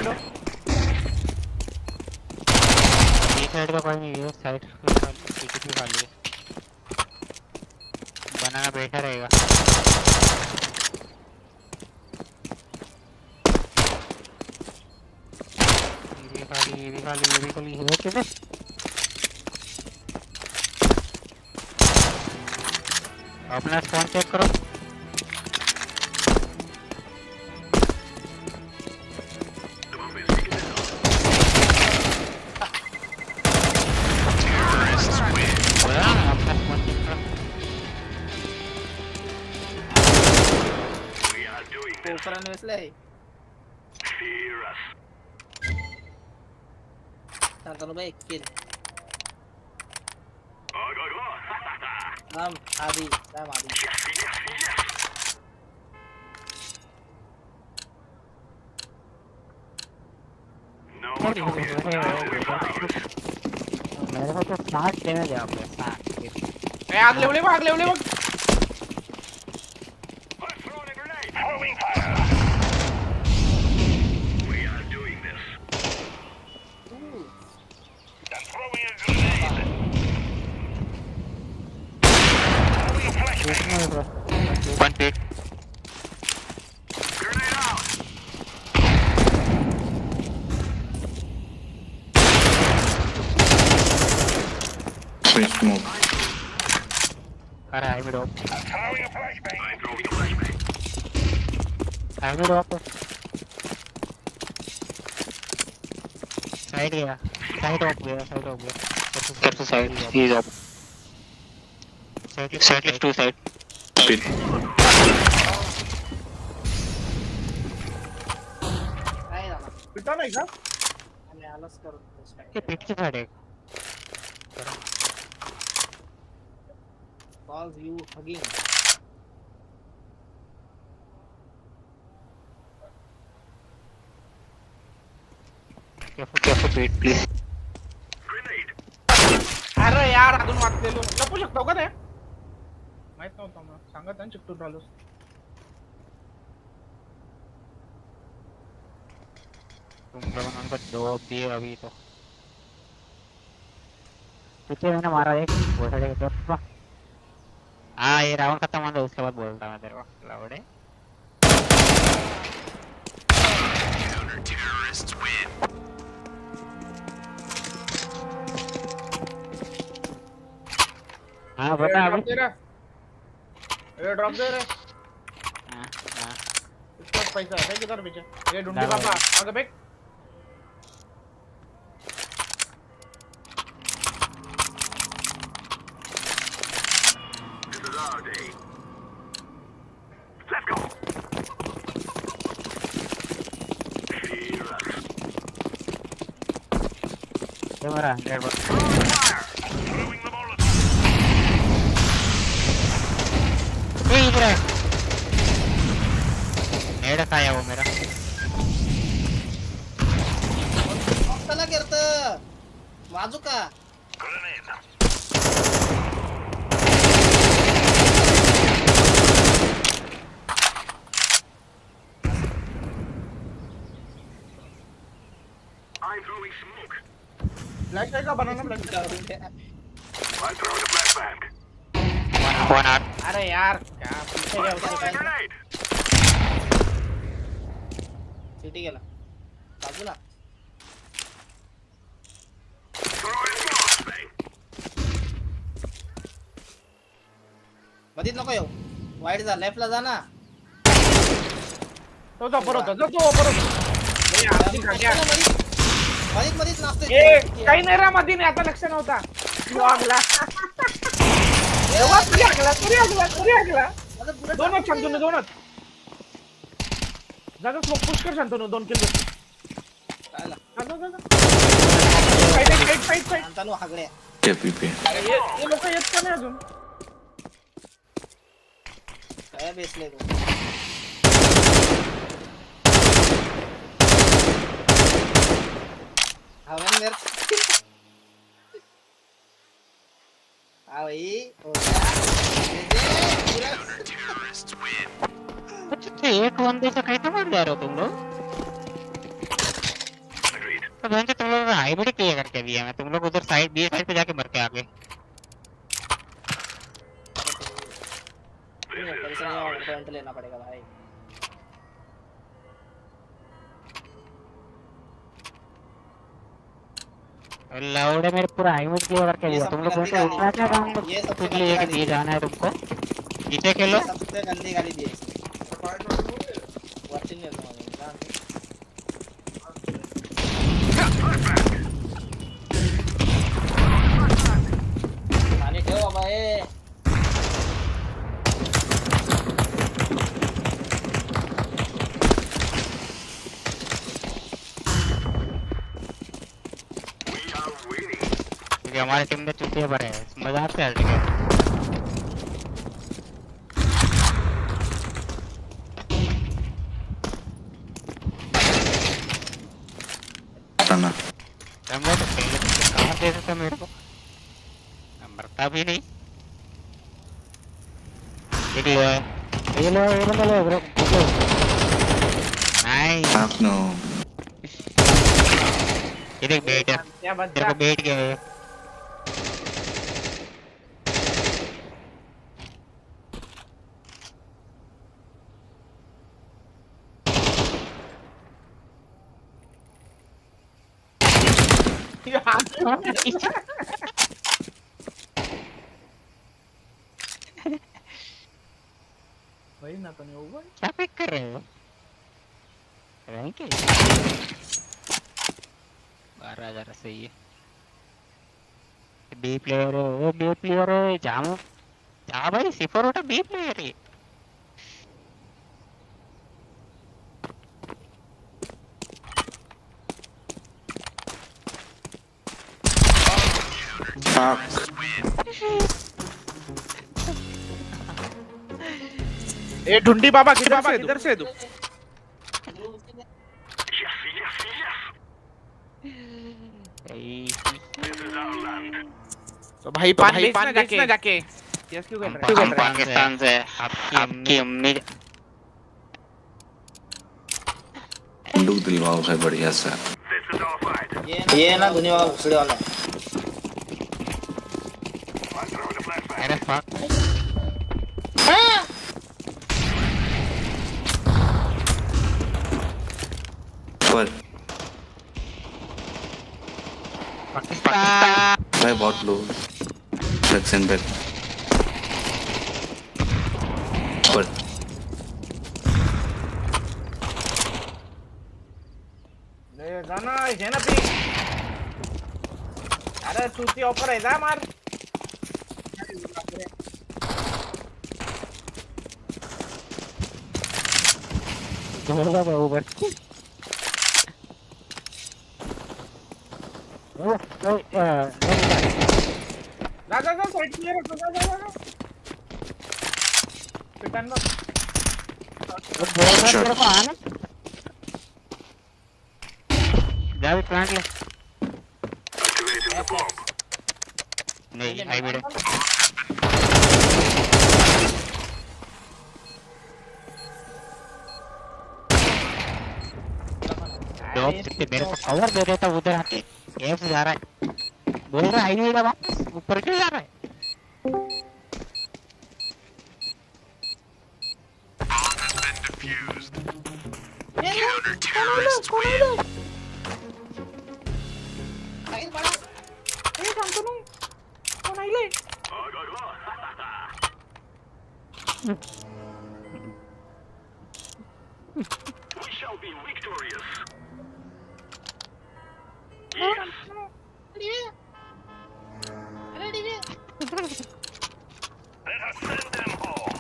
लो ये साइड का कोई नहीं है, साइड टिकट भी खाली है, बनाना बैठा रहेगा। ये भी खाली है किधर? अपना स्पॉन चेक करो। Ukuran Wesley. Tanto baik, kill. Adi. मेरे को तो 60 डैमेज आ गया, 60। ए आग ले ले One pick. Smoke. Alright, I'm drop. I'm drop. Side गया, side off गया. Step to side, he's up. Side left to side. Pit. पिटा नहीं का मैं आलस करूँ ये पिट के साइड है। Calls you hugging. Careful, wait, please. अरे यार अजून वाचलेलो लपू शकतो का ते माहित नव्हतं मला सांगत आणि चिकटून राहिलो तुम लोगों ने उनको जवाब दिए अभी तो पीछे मैंने मारा एक वो साइड के तरफ। हाँ ये राउंड खत्म होगा उसके बाद बोलता मैं तेरे को लाउडे। हाँ बता अभी ये ड्रॉप दे रहे हाँ इसका पैसा है किधर पीछे ये ढूंढी पापा आगे बैक ये मरा 100 इधर है नेड खाया वो मेरा चला करतं वाजू का I'm throwing smoke. ब्लैक का बनाना black I'm throwing a flashbang. One R अरे यार क्या पीछे गया उसके पास Grenade. सिटी गेला बाजूला Throwing flashbang. मधीत नको येऊ वाईट जा लेफ्टला जा ना तो जा परत नाही आधी खाल्या मधीत नाचते ए काही नाही रे मध्ये आता लक्ष नव्हता तू आगला तरी आगला दोनच शांतनु दोनच जागा स्मोक पुश कर शांतनु 2 किल कायला फाईट शांतनु हागड्या KPP. ये लोक येत का नाही अजून काय बेसले तू हवेंदर हाँ भाई हो गया अच्छा एक बंदे से कैसे मार जा रहे हो तुम लोग तो बहन तुम लोग हाइब्रिड क्लियर करके दिया मैं, तुम लोग उधर साइड बी साइड पे जाके मर के आ गए। पॉइंट लेना पड़ेगा भाई। लाउड है मेरे पूरा हाइब्रिड क्लियर करके दिया, तुम लोग गंदी बोलते इतना क्या काम ये सबसे कुछ गंदी लिए गाली दिए दी जाना है तुमको, पीछे खेलो। सबसे गंदी गाली दी है वाचिंग है पानी ठेव बाबा ए। क्योंकि हमारे टीम में चुतिया पर है, मजाक से हट गया। नंबर तो पहले तो कहाँ दे देता मेरे को, मरता भी नहीं। ये लो ब्रो, नाइस। ये देख बेट है, क्या बच तेरे को बेट गया है। वही ना तो नहीं होगा। क्या पिक कर रहे हो? रैंक है 12,000 सही है। बी प्लेयर है, वो बी प्लेयर है, जामू जा भाई सिफर उठा बी प्लेयर है। ए ढूंढी बाबा किधर से तू? तो भाई पान बेचना जाके यस क्यों कर रहा है? पाकिस्तान से आपकी अम्मी बंदूक दिलवाओ है बढ़िया सा। ये ना दुनिया वाला घुसड़े वाला अरे फक पर पाकिस्तान भाई बहुत लो बैक एंड बैक पर ले जाना है ना पी। अरे चूती ऊपर है जा मार। होगा ऊपर। जा साइड क्लियर है, जा पिटन में तेरे को आना जा भी प्लांट ले। नहीं हाइब्रिड ड्रॉप से मेरे को कवर दे देता उधर आके एफ जा रहा है बोल रहा है हाईवे वापस ऊपर क्यों जा रहा है? We shall be victorious. Let us send them home.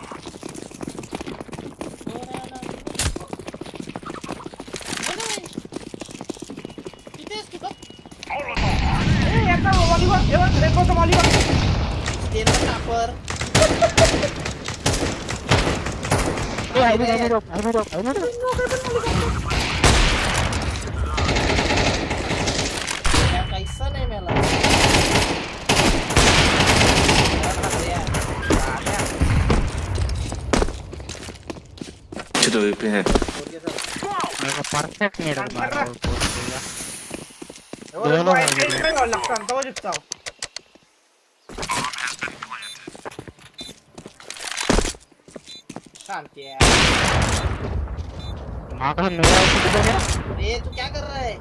कैसा नहीं मिला तो पे है मेरे को परफेक्ट नेट मारा और पोस्ट किया दोनों हैं एक में और लगता है तो जितना हो शांति है। माँ का मेरा किधर गया? ये तू क्या कर रहा है?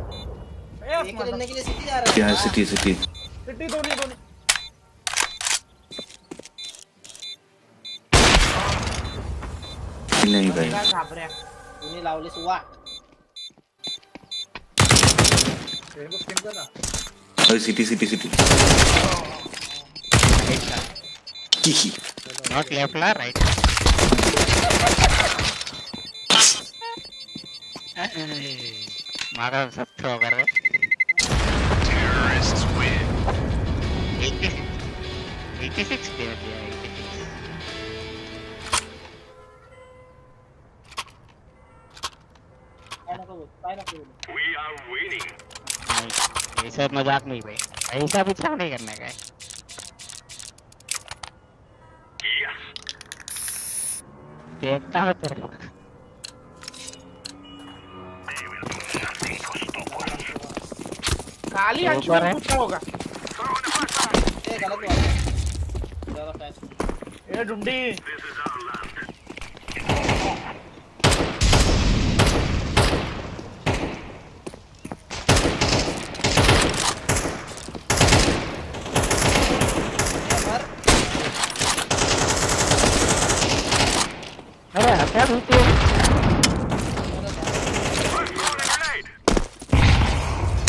एक लेने के लिए सिटी जा रहा है क्या है हाँ? सिटी सिटी सिटी दोनी दोनी नहीं भाई काय घाबऱ्या तुम्ही लावले सुवा रेनबो स्किन कर ना अरे city city city not left ला राइट मारा सब थ्रो कर रहे Terrorists win. 86 दे दिया 86 काय नको We are winning. नहीं ये सब मजाक नहीं भाई ऐसा भी अच्छा नहीं करने का है Yes. देखता है तेरे को They will do nothing to stop us. खाली ऊपर अंशुमन है। कुत्ता होगा Throw in the flashbang. ए गलत हुआ ज्यादा फ्लैश ये ढूंढी This is our land. मर अरे क्या भूते First throwing a grenade.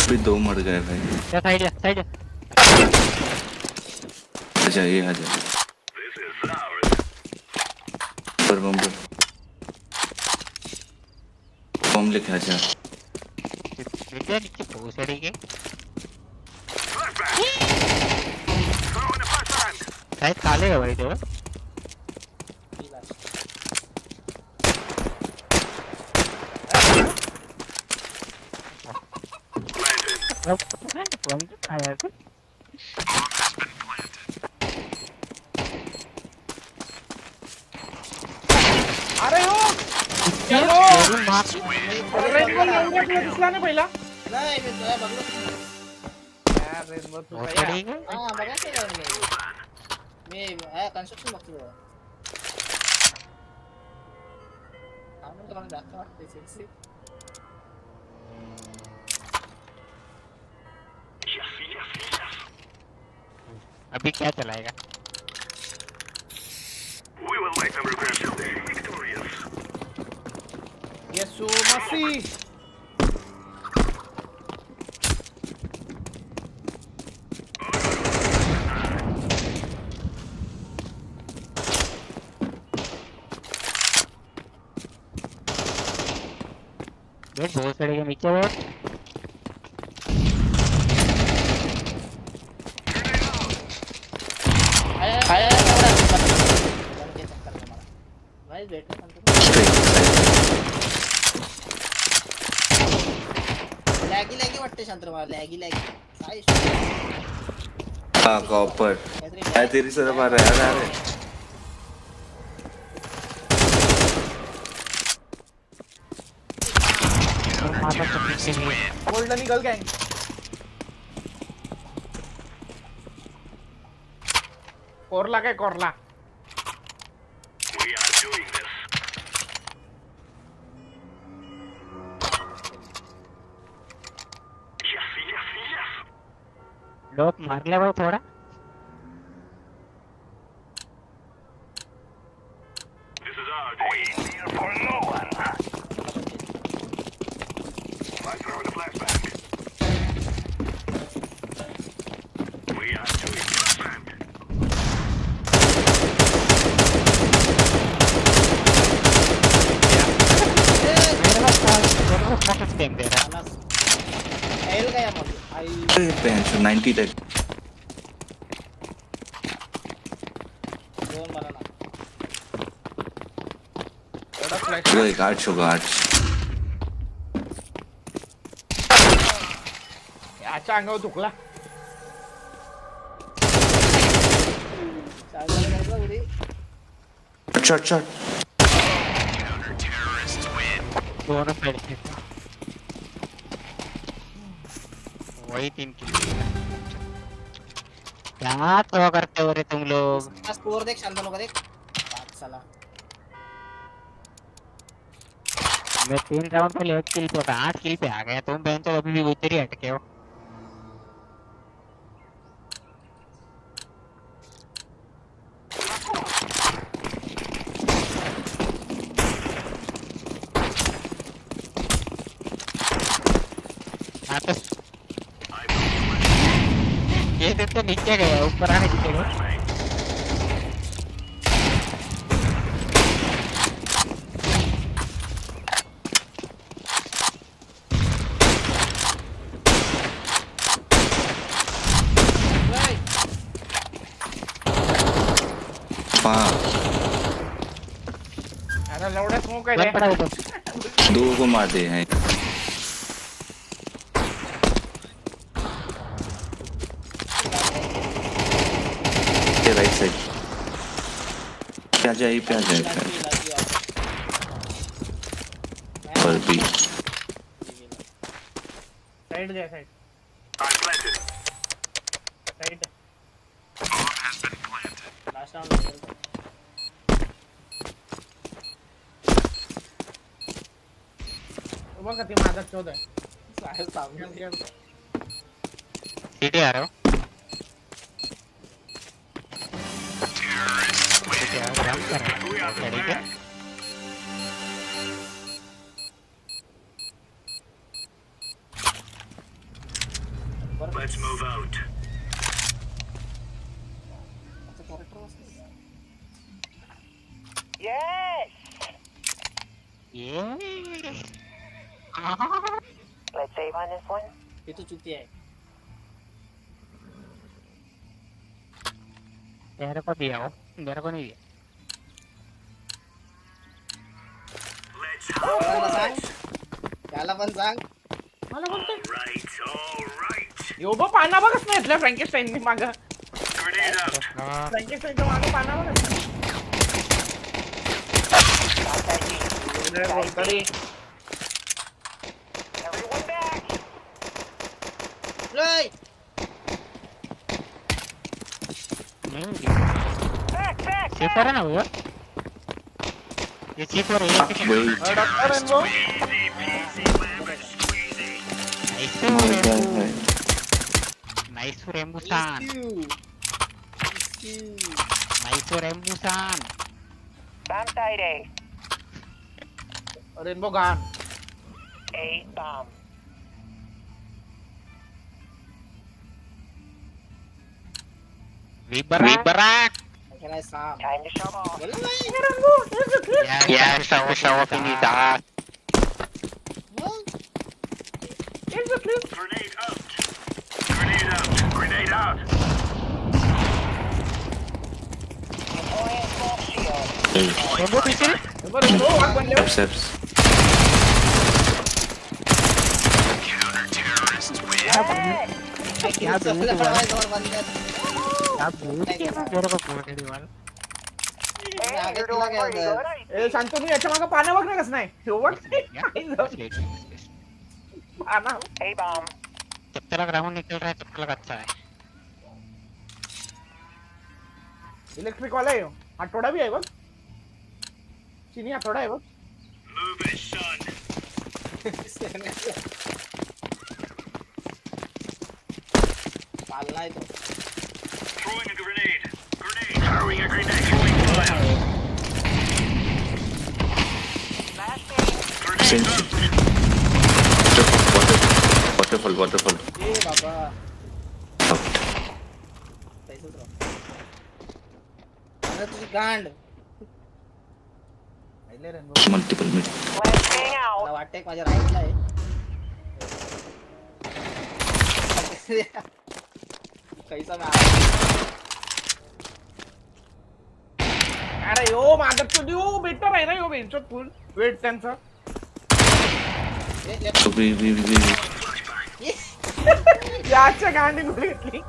अभी दो मर गए भाई क्या साइड है अच्छा ये आ जा This is ours. पर बम्बर बम लेके आ जा इधर नीचे भूसड़ी के Flashbang. Throw in the flashbang. शायद काले है भाई तो Planted. अब हम तो आया था अरे हो चलो तेरी माँ की रेनबो लावूया तुला दिसला नाही पहिला नाही मी तुला बघलो यार रेनबो तू भूसड़ी के हा बघायचं काय मी कन्स्ट्रक्शन बघतो आम्ही तुला जास्त वाटते सेक्सी Yes, yes, yes. अभी क्या चलाएगा We will make them regret this day. Victorious. Yesu मसीह देख भूसड़ी के नीचे वो आया चक्कर मला भाई भेटलं सांगतो लॅगी वाटते शांत मला लॅगी काय हाँ कॉपर है तेरी तरफ आ रहा है अरे माता चुपने के लिए गोल्डन ईगल गैंग कोरला काय Korla We are doing this. Yes, yes, yes. लोग मार ले भाई थोड़ा This is our day. We fear for no one. I throw the flashbang. We are doing flashbang. मेरे पास स्मोक स्टेम दे रहा L काय मग आई bench 90 तक दोन मला ना एवढा फ्लॅश वो एक 8 होगा 8 याच्या अंगावर दुखला चालू उडी अच्छा Counter-terrorists win. दोनों पेड़ थे वही 3 किल। क्या तो करते हो रे तुम लोग? इसका स्कोर देख शांतनु का देख बात साला मैं 3 राउंड पहले 1 किल पे था, 8 किल पे आ गया। तुम बहन तो अभी भी उधर ही अटके हो। हाँ तो ये तो नीचे गया, ऊपर आने की जगह। हाँ अरे लौड़े स्मोक है वन रे। पड़ा उधर। 2 को मार दे हैं राइट साइड क्या जाए पे आ जाए पर भी साइड गया side I'm planted. Side last round बघ ती माझा शोध आहे साहेब सामने सीधे आ रहे हो? ठीक है, ग्राउंड कर रहे We हो। are the ठीक है। flag. Let's move out. Yes! ये Let's save on this one. ये तो चुती है तेरे को दिया हो, मेरे को नहीं दिया। Let's मला सांग hope. त्याला पण सांग मला बोलतोय All right. यो बघ पाना बघच नाही घेतलं फ्रँकेस्टाईनने मागं Grenade out. हाँ, फ्रँकेस्टाईनच्या मागं पाना बघच Got that heat. नाही तरी Everyone back! लय नहीं दिया। Back, back, चेक करा ना वो। ये चेक हो रही है। वही doctor rainbow Easy peasy lemon squeezy. Nice रेम्बुसान, नाइस रेम्बुसान। bomb site A. रेनबो घाण A bomb. विबराक। Can I stop? Time to shove off. गेलं बाई. यार show off in his ass. मग? Grenade out. Grenade out. Grenade out. Deploying small shield. Rainbow पीछे। Rainbow rainbow आग बनले steps क्या चला भूत पड़ा वाला, है, door बंद कर. क्या भूत के ना मेरे को कोटेड वाला। Hey, आगे you're चला doing गया pretty उधर. good. ए शांतनु याच्या मागं पाना बघ ना कसं नाही शेवट पाना A bomb. जब तक राउंड निकल रहा है तब तक अच्छा है। इलेक्ट्रिक वाला आहे ह्यो. आठवडा बी आहे बघ चिनी आठवडा आहे बघ Move it, son. पालना है तो. Throwing a grenade. Grenade. Throwing a grenade. Throwing fire. Smash me. Grenade out. waterfall A Baba. out तैसंच राह. अरे तुझी गांड. पहिले rainbow multiple mid Flashing out. मला वाटतंय माझ्या राईटला आहे. कैसा मैं अरे यो माझं तुझी यो बेटर आहे ना यो बेंचो फुल वेट त्यांचा so we याच्या गांडी गुली घेतली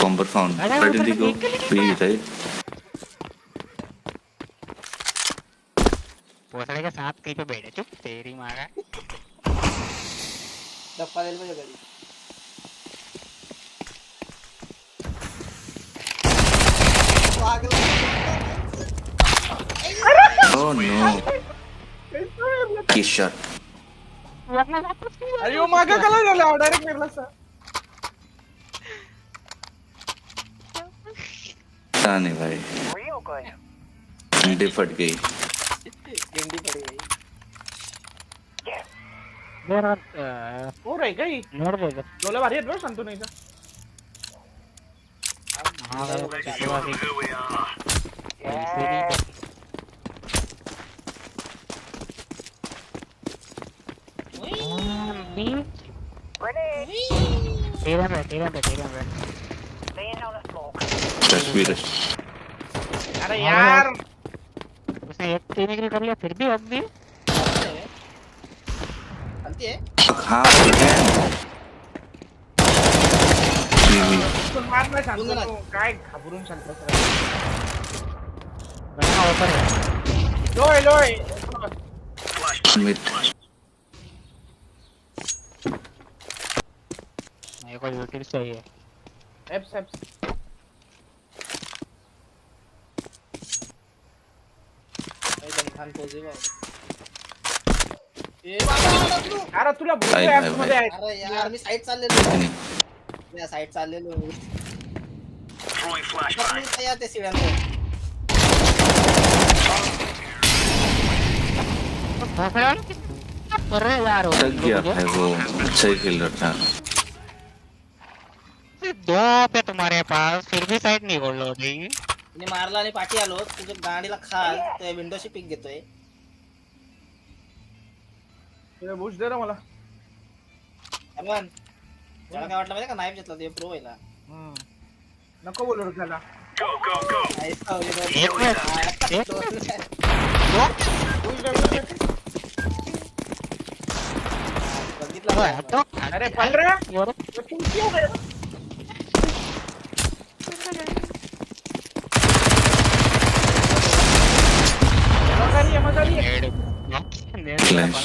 combo found where did he go B right पोसड़े के साथ कहीं पे बैठे चुप तेरी माँ का। धप्पा द्यायला पाहिजे घरी. वागला. Oh no. Kiss shot. अरे मागे कला झाला डायरेक्ट मेरला सर. पता नहीं भाई. Real good. अंडे फट गई. गेंडी पडी गई. हो रे काही ನೋಡ್ಬೋದು डोले भारी आहेत बरं सांगतो नाही का. Here we are. Grenade. ತೀರಂಬೆ Laying down a smoke. तस्वीर. अरे यार उसने एक तीन एग्री कर लिया फिर भी अब भी चालती आहे. हाँ है. तू मार नाही सांगतो तू. काय घाबरून सांगतो सर. बना ऊपर है लोय लोय मिड. मेरे को यूटिल चाहिए एप्स एप्स. एकदम छान पोझिशन आहे. ए बाबा तू. अरे तुला काय भूक नाही ऍप्स मध्ये आहे. अरे यार मी साईड चाललेलो. नहीं. या साईड चाललेलो. Throwing flashbang. या ते सिव्हिल. कर रहे यार वो थक गया है वो. अच्छा ही खेल रहा था. दो पे तुम्हारे पास फिर भी साइड नहीं बोल लो भाई मी मारला आणि पाठी आलो. तुझ्या गाडीला खाल ते विंडोशी पिक घेतोय. तुला बुश दे रे मला. अमन त्याला काय वाटलं माहिती का नाईफ घेतला ते प्रो व्हायला. नको बोलू रे त्याला. Go, go, go. नाईफ खावली एक मिनिट. बुश दे, बुश दे. बघितलं तो अरे पल रे यार ये तू क्यों गया. मजा रही है. Clash.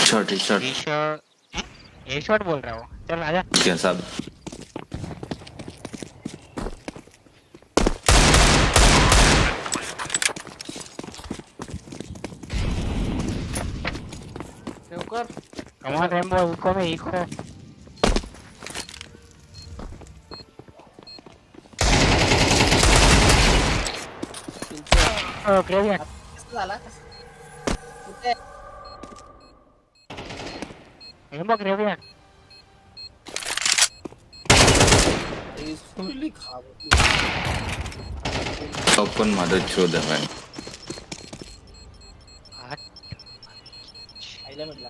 Shot. Shot. ये शॉट बोल रहा हूँ चल आजा क्या साहब. लवकर. कमाल रेम्बो इको में इको ग्रेवियन कसं झाला कुठे रेम्बो ग्रेवियन सुरली खाव. ओपन मदद शोध है. आईला म्हटलं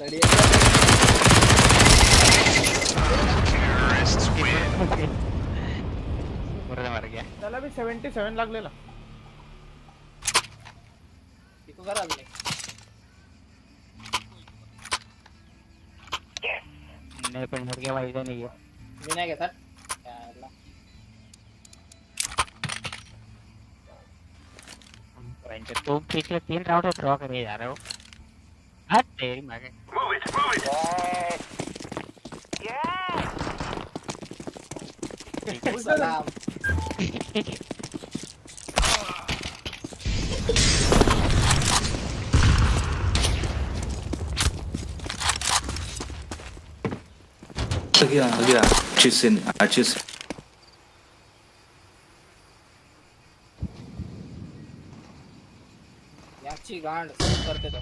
गडी Terrorists win. बरोबर मार गया त्याला बी 77 लागलेला. पिको करा अजून. नहीं पण मर गया भाई इधर नहीं है मी नाही घेतात. याला. तुम पिछले 3 राउंड में ड्रॉ करे जा रहे हो हट तेरी मां के Move it, move it. Yeah. सलाम. गया. अच्छी से. याची गांड करते तो.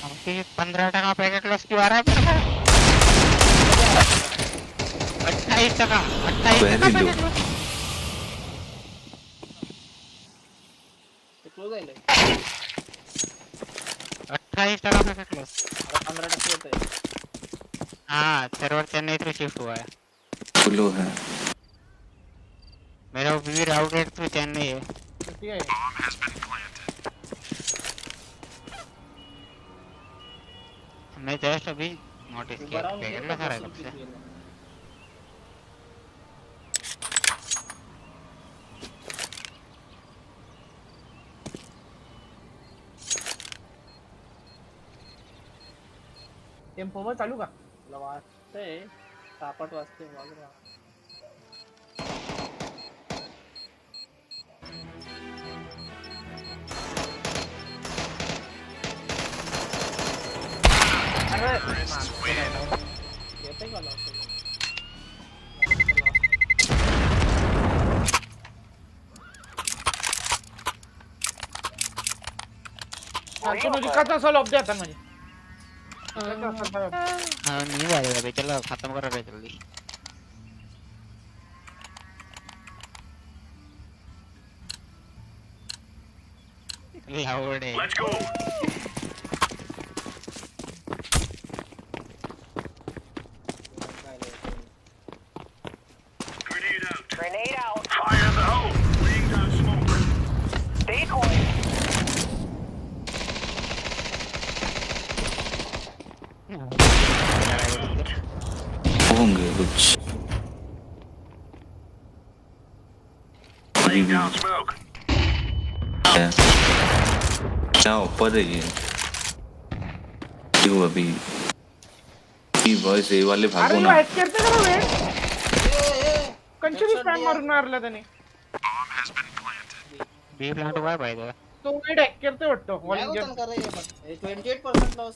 हमके 15 पैकेट लॉस क्यों आ रहा है मेरे को 28 Very low. पैकेट लॉस ते क्लोज आहे. 28 पैकेट लॉस 15% होतोय. हाँ सर्वर चेन्नई से शिफ्ट हुआ है फ्लो है. मेरा भी राउटेड तो चेन्नई है ठीक आहे. मैं जस्ट अभी नोटिस उभं किया राहून घे पेगरला का सारा बसून लक्ष किती आहे? टेम्पो चालू का? तुला वाटतंय सापट वाजते बाजूला. अरे येते का लॉस? तुला जिकाचा असा लॉब दे आता म्हणजे जिकाचा असा लॉब. हाँ नींद आ रही है अभी चलो खत्म करो रे जल्दी लाउड है Let's go. Grenade out. Grenade out. Fire in the hole. Laying down smoke. Decoy. होंगे कुछ Laying down smoke. है क्या ऊपर है ये क्यों अभी की वॉइस ए वाले अरे भागो यो ना हॅक करते का वेळ कंटिन्यू स्पॅम मारून मारला त्याने बी प्लांट हुआ है भाई तो तो वेळ हॅक करते वाटतो काय होतं का रे हे पण? हे 28% लॉस.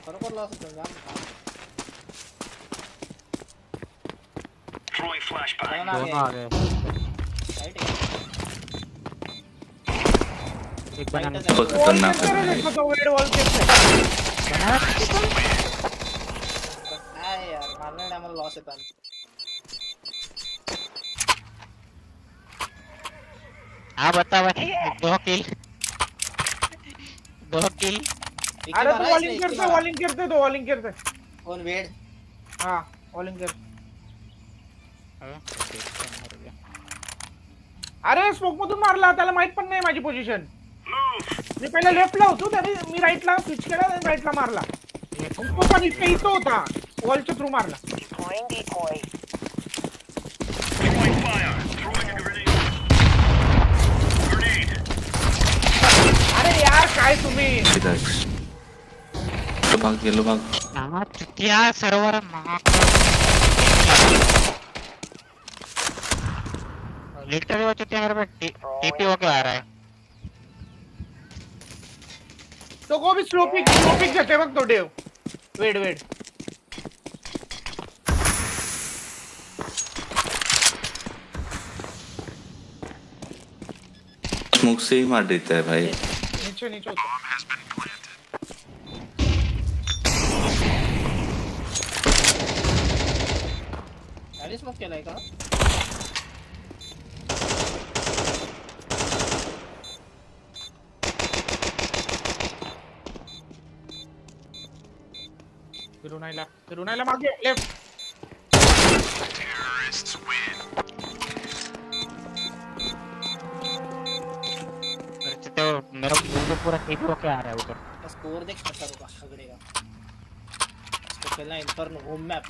बरोबर लॉस होतं जाम. Throwing flashbang. जाऊन आगे. दोनों आ गए राईट आहे. एक बनाना बहुत खतरनाक है तो वेळ वॉल करते काय यार मारण्याने आम्हाला लॉस येतात. हाँ बता भाई दो किल अरे तू वॉलिंग करते कोण वेड हा वॉलिंग करते अरे स्मोक मधून मारला त्याला माहित पण नाही माझी पोझिशन मी पहिला लेफ्टला होतो त्याने मी राईटला स्विच केला आणि राईटला मारला तो पण इथे होता वॉलच्या थ्रू मारला Deploying decoy. Throwing fire. Throwing a grenade. Grenade. अरे यार काय तुम्ही येलो भाग हाँ चुतिया सर्वर लिटरली वो चुतिया मेरे पे टीपी होके आ रहा है तो को भी स्लो पिक जाते बघ तो डेव वेट स्मोक से ही मार देता है भाई नीचे होता गाडी स्मोक केलाय का? फिरुनायला मागे लेफ्ट तो मेरा पूरा टीपी होके आ रहा है ऊपर स्कोर देख कसा रुका सगळेगा. इसको खेलना इन्फर्नो होम मैप.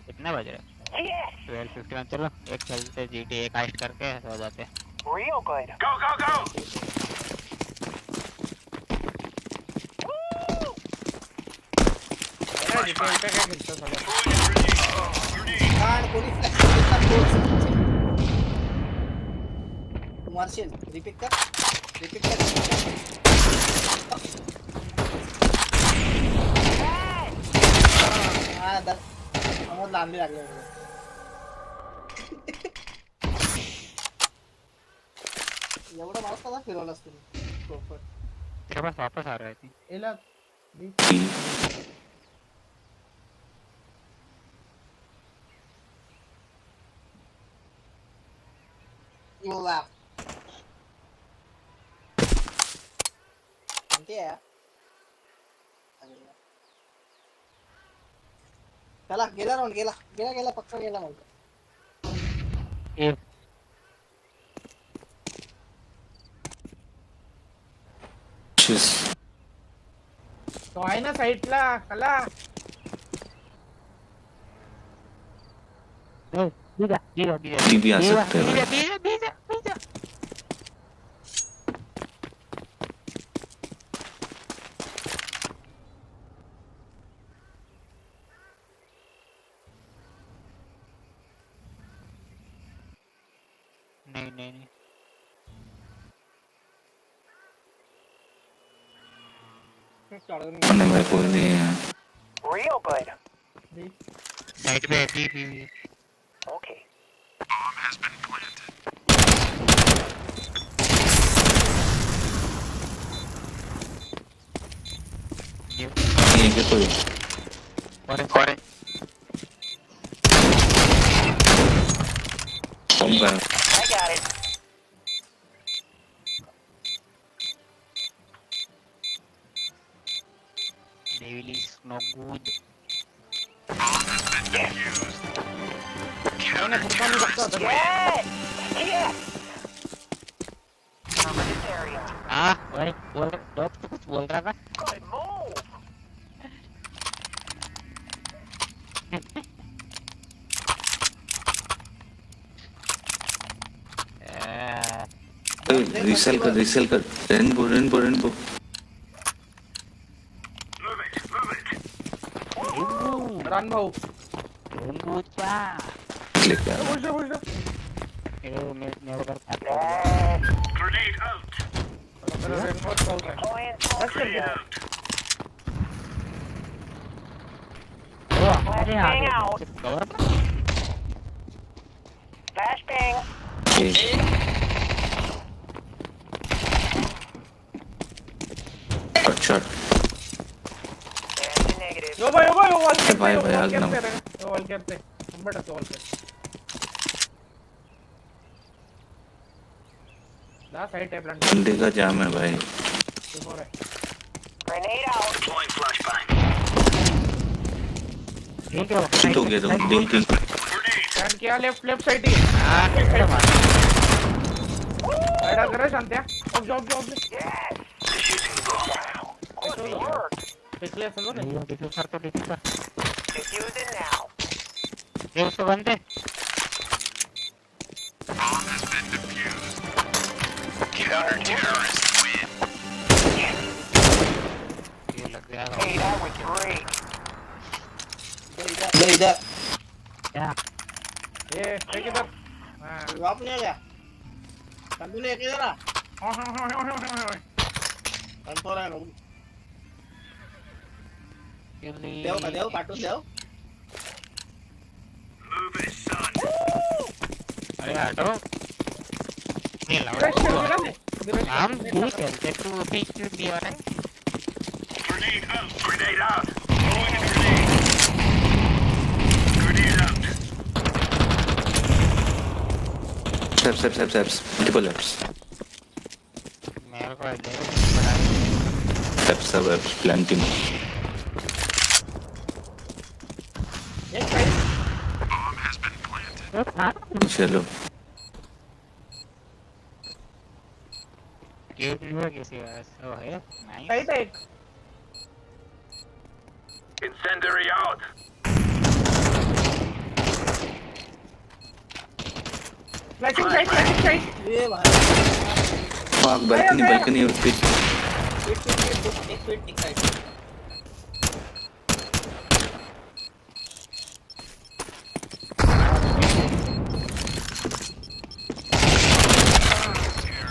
कितने बज रहे Yes. 12:51 चलो एक चलते GTA कास्ट करके सो जाते Real good. Go, go, go. आणि कोणी फ्लॅश देता कोण मार्शल रिपीट कर. हा दर समोर लांबी लागली. एवढं माऊस कसा फिरवलास तुम्ही? प्रॉपर तेरे पास वापस आ रहा है एला You laugh. Nanti ya. Kalah, gila Ron, gila paksa gila Ron. A Jeez. तो आहे ना साईडला कला. नहीं बीजा बीजा बीजा टी भी आ बीजा सकते हैं बीजा भाई. बीजा बीजा बीजा नहीं नहीं नहीं नहीं भाई कोई नहीं है. Real good. साइड पे बी बी बी Okay. नहीं है क्या कोई. और कौन का. I got it. devil is no good नाही नाही फुटका मी बघतो आता. Yes! Yes! Cover this area. हाँ वही बोल डॉग तो कुछ बोल रहा था Good move. रिसेल कर rainbow rainbow rainbow. Move it, move it. Run भाऊ. बूचा क्लिक कर. पुश दे. मेरे पर Yes. Grenade out. रेनबोट भाऊ काय. Deploying That's smoke. good. Grenade out. Flashbang out. Cover Flashbang. Shot. There's the negative. यो भाई wall करते. भाई, भाई, आग ना. वॉल करते. 100% वॉल करते. ला साइड टाइप प्लांट. बंदे का जाम है भाई. हो रहा है. Grenade out. Deploying flashbang. ठीक है हिट हो गया तुम दिल की. Grenade. स्टैंड किया लेफ्ट साइड ही. हाँ कैसे मार साइड करे शांत्या. Observe. Yes. Defusing the bomb. Good work. पिछले असल में नहीं देखो सर तो देखो Defuse it now. ये उसको बनते Counter-terrorists win. ये लग गया Hey, that was great. ले इधर. क्या ये एक इधर. हां ड्रॉप ले गया. कंदू ले किधर आ. हां. कंट्रोल है लोग. जल्दी Dev cartoon Dev. Move it, son. अरे हटो ये फ्रेश लगा कर दे. हम ठीक है तू अभी क्यों दिया रहा है Grenade out. Grenade out. Throwing a grenade. Grenade out. steps multiple steps. मेरे को देखो steps planting. एक साइड. चलो. गेट में किसी का है नाइस साइड एक. Incendiary out. Flashing side. ये भाई. balcony पे. एक फीट एक साइड.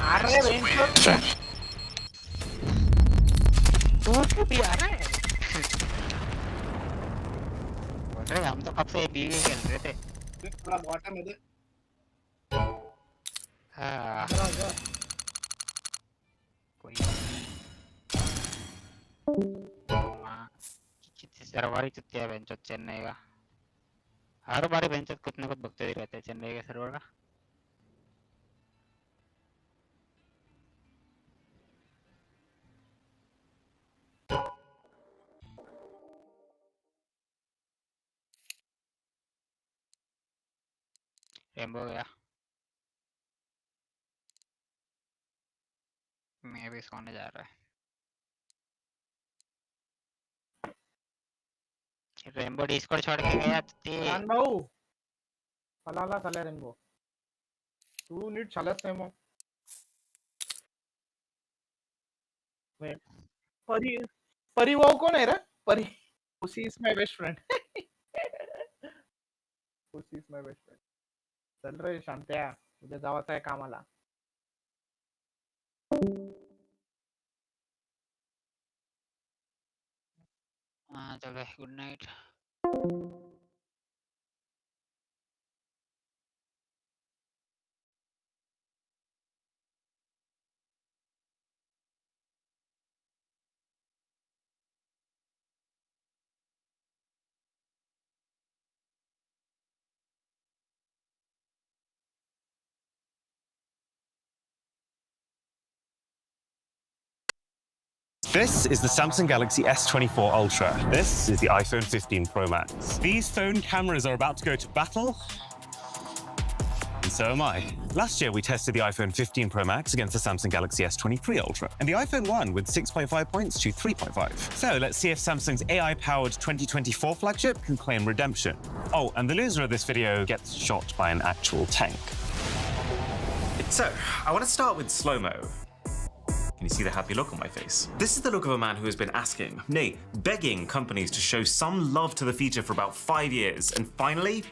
अरे वेंचर. Try. दूर से भी आ रहा है बोल रहे हम तो कब से बीवी खेल रहे थे थोड़ा बॉटम में दे. हाँ कोई सर्वर चुत्या बेंचो चेन्नई का हर बारी बेंचो कुछ ना कुछ बकते ही रहते हैं चेन्नई के सर्वर का रेमबो गया मैं भी सोने जा रहा है। रेनबो डिस्कॉर्ड छोड़ के गया रान भाऊ पलाला चालय रेनबो तू नीट चालत नाही मग परी परी भाऊ कोण आहे रे परी pussy is my best friend pussy is my best friend चल रे शांत्या उद्या जावाचं आहे कामाला हाँ चलो good night. This is the Samsung Galaxy S24 Ultra. This is the iPhone 15 Pro Max. These phone cameras are about to go to battle, and so am I. Last year, we tested the iPhone 15 Pro Max against the Samsung Galaxy S23 Ultra, and the iPhone won with 6.5 points to 3.5. So let's see if Samsung's AI-powered 2024 flagship can claim redemption. Oh, and the loser of this video gets shot by an actual tank. So, I want to start with slow-mo. Can you see the happy look on my face? This is the look of a man who has been asking, nay, begging companies to show some love to the feature for about 5 years, and finally,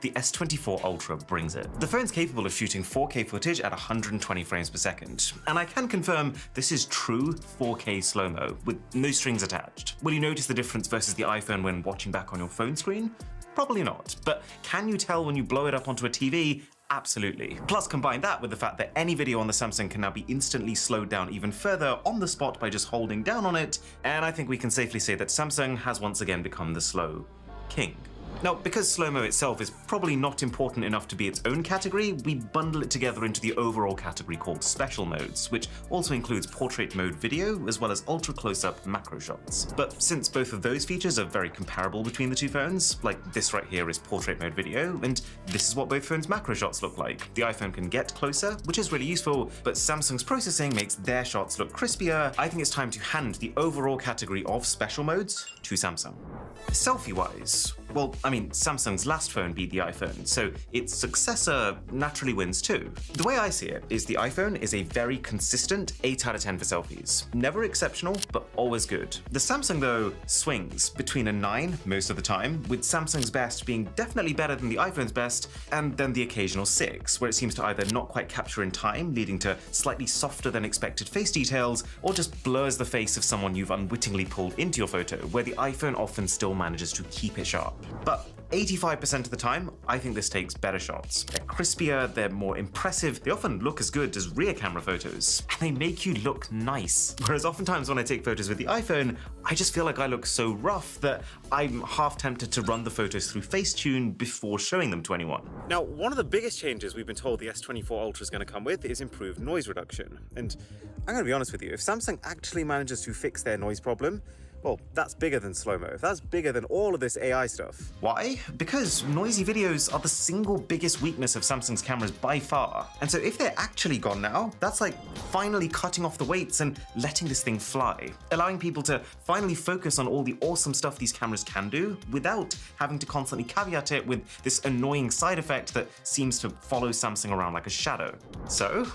the S24 Ultra brings it. The phone's capable of shooting 4K footage at 120 frames per second, and I can confirm this is true 4K slow-mo, with no strings attached. Will you notice the difference versus the iPhone when watching back on your phone screen? Probably not, but can you tell when you blow it up onto a TV? Absolutely. Plus, combine that with the fact that any video on the Samsung can now be instantly slowed down even further on the spot by just holding down on it, and I think we can safely say that Samsung has once again become the slow king. Now, because slow-mo itself is probably not important enough to be its own category, we bundle it together into the overall category called special modes, which also includes portrait mode video as well as ultra close-up macro shots. But since both of those features are very comparable between the two phones, like this right here is portrait mode video, and this is what both phones' macro shots look like. The iPhone can get closer, which is really useful, but Samsung's processing makes their shots look crispier. I think it's time to hand the overall category of special modes to Samsung. Selfie-wise, well, I mean, Samsung's last phone beat the iPhone, so its successor naturally wins too. The way I see it is the iPhone is a very consistent 8 out of 10 for selfies. Never exceptional, but always good. The Samsung, though, swings between a 9 most of the time, with Samsung's best being definitely better than the iPhone's best, and then the occasional 6, where it seems to either not quite capture in time, leading to slightly softer than expected face details, or just blurs the face of someone you've unwittingly pulled into your photo, where the iPhone often still manages to keep it sharp. But 85% of the time, I think this takes better shots. They're crispier, they're more impressive, they often look as good as rear camera photos, and they make you look nice. Whereas oftentimes when I take photos with the iPhone, I just feel like I look so rough that I'm half tempted to run the photos through Facetune before showing them to anyone. Now, one of the biggest changes we've been told the S24 Ultra is going to come with is improved noise reduction. And I'm going to be honest with you, if Samsung actually manages to fix their noise problem, well, that's bigger than slow-mo. That's bigger than all of this AI stuff. Why? Because noisy videos are the single biggest weakness of Samsung's cameras by far. And so if they're actually gone now, that's like finally cutting off the weights and letting this thing fly, allowing people to finally focus on all the awesome stuff these cameras can do without having to constantly caveat it with this annoying side effect that seems to follow Samsung around like a shadow. So,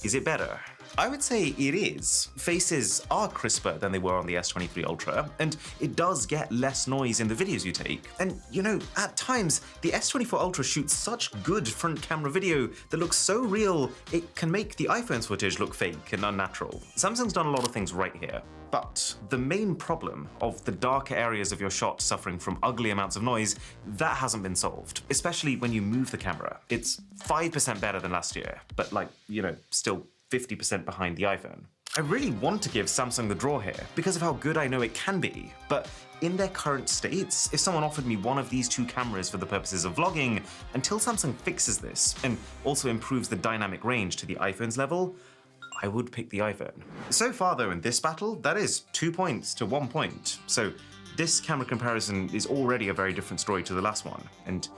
is it better? I would say it is. Faces are crisper than they were on the S23 Ultra, and it does get less noise in the videos you take. And you know, at times, the S24 Ultra shoots such good front camera video that looks so real, it can make the iPhone's footage look fake and unnatural. Samsung's done a lot of things right here. But the main problem of the darker areas of your shot suffering from ugly amounts of noise, that hasn't been solved, especially when you move the camera. It's 5% better than last year, but like, you know, still 50% behind the iPhone. I really want to give Samsung the draw here because of how good I know it can be, but in their current states, if someone offered me one of these two cameras for the purposes of vlogging, until Samsung fixes this and also improves the dynamic range to the iPhone's level, I would pick the iPhone. So far though in this battle, that is 2 points to 1 point. So this camera comparison is already a very different story to the last one. And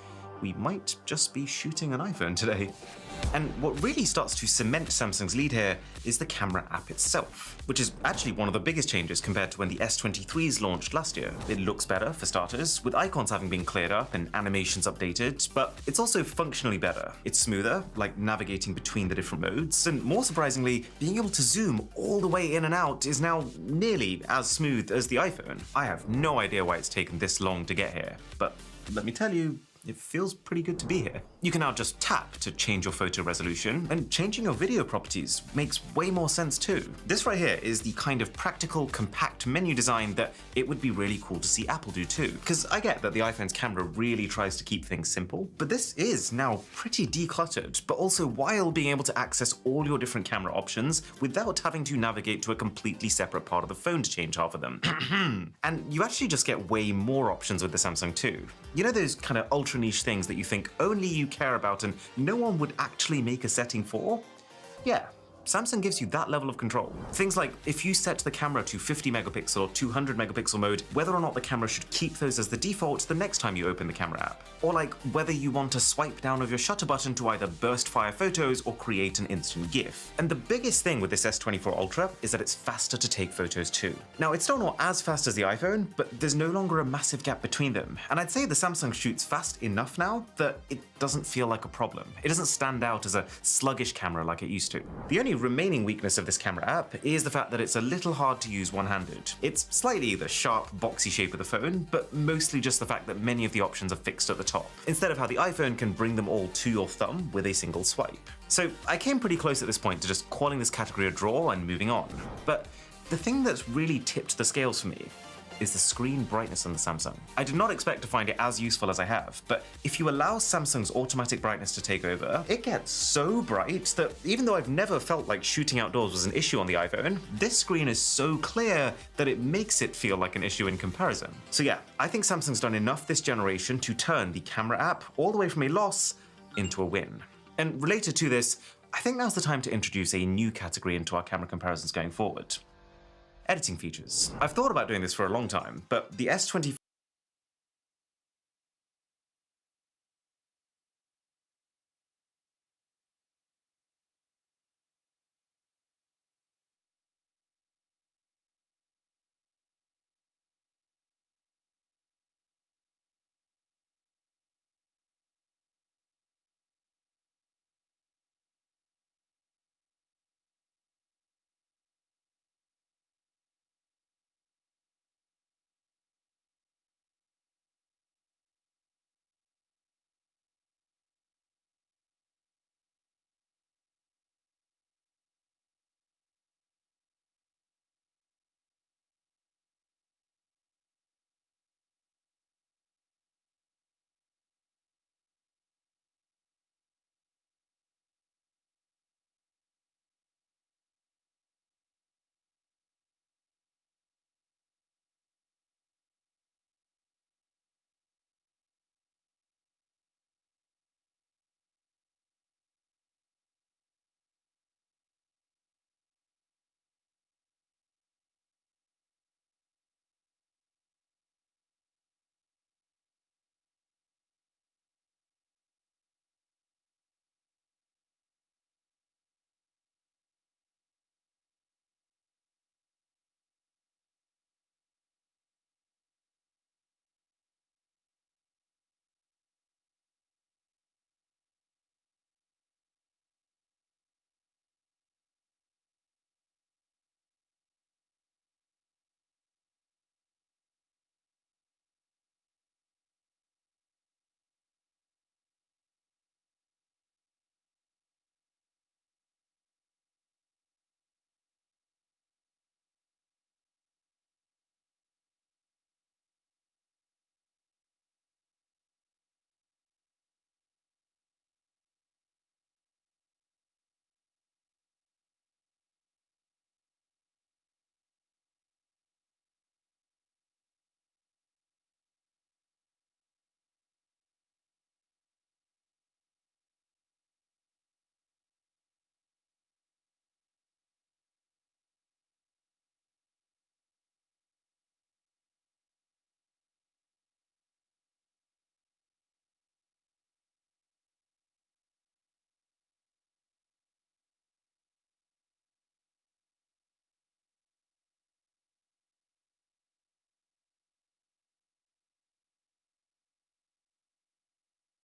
we might just be shooting an iPhone today. And what really starts to cement Samsung's lead here is the camera app itself, which is actually one of the biggest changes compared to when the S23s launched last year. It looks better, for starters, with icons having been cleared up and animations updated, but it's also functionally better. It's smoother, like navigating between the different modes, and more surprisingly, being able to zoom all the way in and out is now nearly as smooth as the iPhone. I have no idea why it's taken this long to get here, but let me tell you, it feels pretty good to be here. You can now just tap to change your photo resolution, and changing your video properties makes way more sense too. This right here is the kind of practical, compact menu design that it would be really cool to see Apple do too. Because I get that the iPhone's camera really tries to keep things simple, but this is now pretty decluttered, but also while being able to access all your different camera options without having to navigate to a completely separate part of the phone to change half of them. And you actually just get way more options with the Samsung too. You know those kind of ultra niche things that you think only you care about and no one would actually make a setting for? Yeah, Samsung gives you that level of control. Things like if you set the camera to 50 megapixel or 200 megapixel mode, whether or not the camera should keep those as the default the next time you open the camera app. Or like whether you want to swipe down of your shutter button to either burst fire photos or create an instant GIF. And the biggest thing with this S24 Ultra is that it's faster to take photos too. Now it's still not as fast as the iPhone, but there's no longer a massive gap between them. And I'd say the Samsung shoots fast enough now that it doesn't feel like a problem. It doesn't stand out as a sluggish camera like it used to. The only remaining weakness of this camera app is the fact that it's a little hard to use one-handed. It's slightly the sharp, boxy shape of the phone, but mostly just the fact that many of the options are fixed at the top, instead of how the iPhone can bring them all to your thumb with a single swipe. So I came pretty close at this point to just calling this category a draw and moving on. But the thing that's really tipped the scales for me is the screen brightness on the Samsung. I did not expect to find it as useful as I have, but if you allow Samsung's automatic brightness to take over, it gets so bright that even though I've never felt like shooting outdoors was an issue on the iPhone, this screen is so clear that it makes it feel like an issue in comparison. So yeah, I think Samsung's done enough this generation to turn the camera app all the way from a loss into a win. And related to this, I think now's the time to introduce a new category into our camera comparisons going forward. Editing features. I've thought about doing this for a long time, but the S24